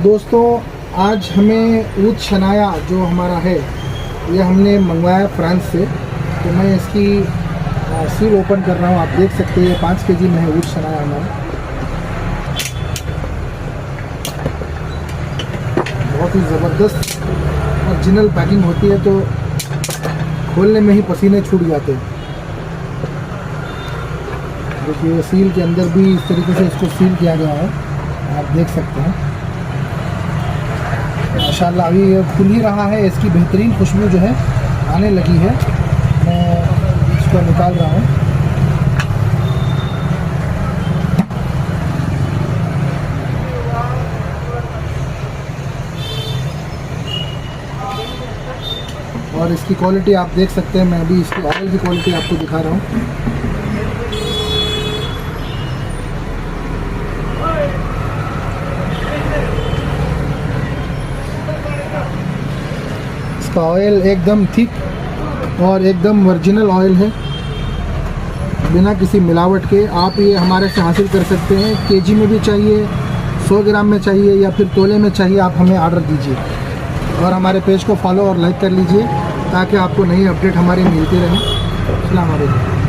दोस्तों आज हमें ऊद शनाया जो हमारा है ये हमने मंगवाया फ्रांस से। तो मैं इसकी सील ओपन कर रहा हूँ। आप देख सकते हैं 5 केजी में है ऊद शनाया हमारा। बहुत ही ज़बरदस्त ओरिजिनल पैकिंग होती है, तो खोलने में ही पसीने छूट जाते हैं। देखिए सील के अंदर भी इस तरीके से इसको सील किया गया है, आप देख सकते हैं। माशाल्लाह अभी ये खुल ही रहा है, इसकी बेहतरीन खुशबू जो है आने लगी है। मैं इसको निकाल रहा हूँ। और इसकी क्वालिटी आप देख सकते हैं। मैं अभी इसकी ऑयल की क्वालिटी आपको दिखा रहा हूँ। इसका ऑयल एकदम थिक और एकदम ओरिजिनल ऑयल है, बिना किसी मिलावट के। आप ये हमारे से हासिल कर सकते हैं। केजी में भी चाहिए, 100 ग्राम में चाहिए या फिर तोले में चाहिए, आप हमें ऑर्डर दीजिए। और हमारे पेज को फॉलो और लाइक कर लीजिए ताकि आपको नई अपडेट हमारी मिलती रहे। अस्सलाम वालेकुम।